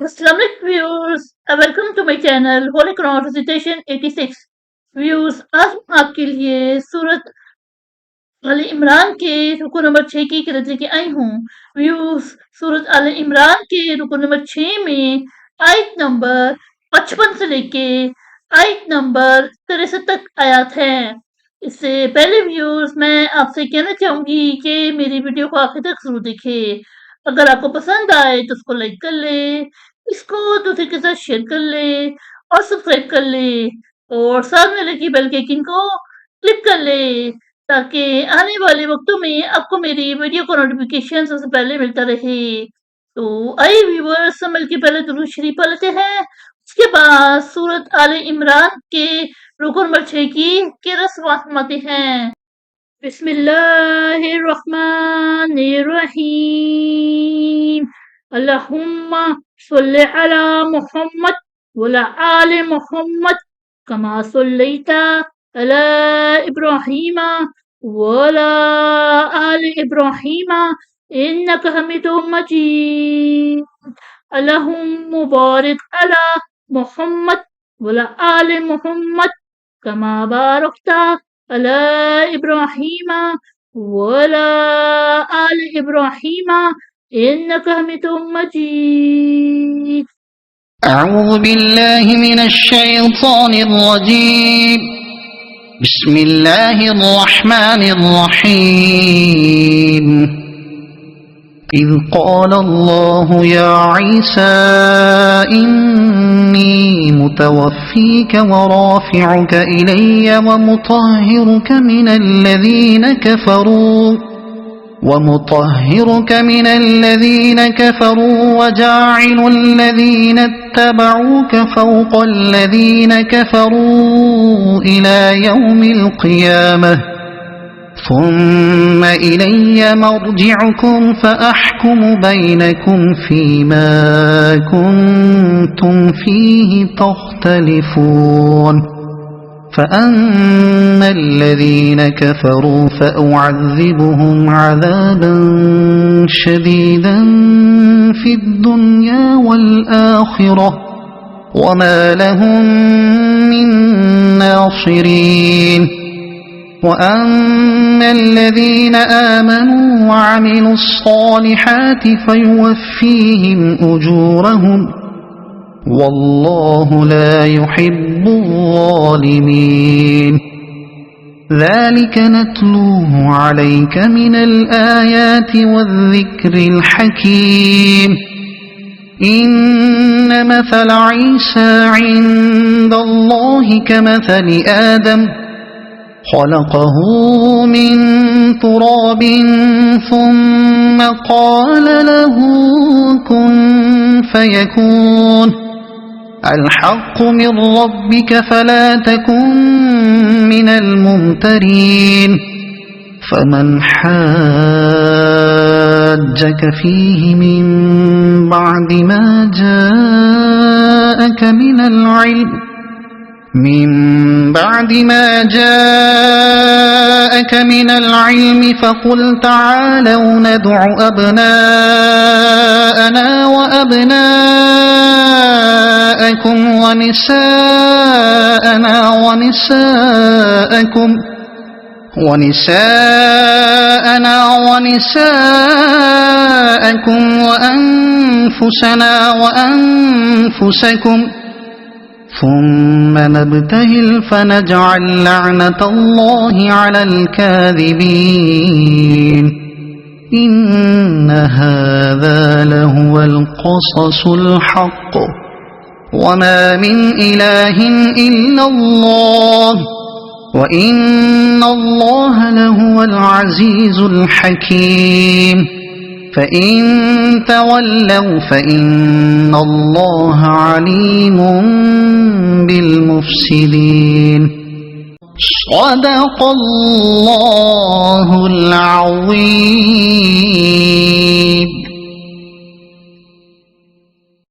Islamic viewers, welcome to my channel Holy Quran Recitation 86 व्यूज। आज मैं आपके लिए सूरत अल इमरान के रुकू नंबर 6 की किरत लेके आई हूँ। व्यूज, सूरत अल इमरान के रुकू नंबर 6 में आयत नंबर 55 से लेके आयत नंबर 63 तक आयत है। इससे पहले व्यूज मैं आपसे कहना चाहूंगी कि मेरी वीडियो को आखिर तक जरूर देखें। अगर आपको पसंद आए तो उसको लाइक कर ले, इसको दूसरे के साथ शेयर कर ले और सब्सक्राइब कर ले और साथ में लगी बेल के आइकन को क्लिक कर ले ताकि आने वाले वक्तों में आपको मेरी वीडियो का नोटिफिकेशन सबसे पहले मिलता रहे। तो आइए व्यूअर्स, मिल के पहले दुरूद शरीफ पढ़ लेते हैं, उसके बाद सूरत आले इमरान के रुकू नंबर 6 की किरत समाअत फरमाते हैं। बिस्मिल्लाहिर्रहमानिर्रहीम। अल्लाहुम्मा सल्लि अला मुहम्मद वअला आलि मुहम्मद कमा सल्लैता अला इब्राहीम वअला आलि इब्राहीम इन्नका हमीदुम मजीद। अल्लाहुम्मा बारिक अला मुहम्मद वअला आलि मुहम्मद कमा बारकता अला इब्राहीम वअला आलि इब्राहीम इन्नका हमीदुम मजीद। أعوذ بالله من الشيطان الرجيم. بسم الله الرحمن الرحيم. إذ قال الله يا عيسى إني متوفيك ورافعك إلي ومطهرك من الذين كفروا وجاعل الذين اتبعوك فوق الذين كفروا إلى يوم القيامة ثم إلي مرجعكم فأحكم بينكم فيما كنتم فيه تختلفون. فأما الذين كفروا فأعذبهم عذابا شديدا في الدنيا والآخرة وما لهم من ناصرين. وأما الذين آمنوا وعملوا الصالحات فيوفيهم أجورهم والله لا يحب الظالمين. ذلك نتلوه عليك من الآيات والذكر الحكيم. إن مثل عيسى عند الله كمثل آدم خلقه من تراب ثم قال له كن فيكون. الحق من ربك فلا تكن من الممترين. فمن حاجك فيه من بعد ما جاءك من العلم فقل تعالوا ندع أبناءنا وأبناءكم ونساءنا ونساءكم وأنفسنا وأنفسكم ثم نبتهل فنجعل لعنة الله على الكاذبين. إن هذا لهو القصص الحق وما من إله إلا الله وإن الله لهو العزيز الحكيم. فإن تولوا فإن الله عليم بالمفسدين. صدق الله العظيم.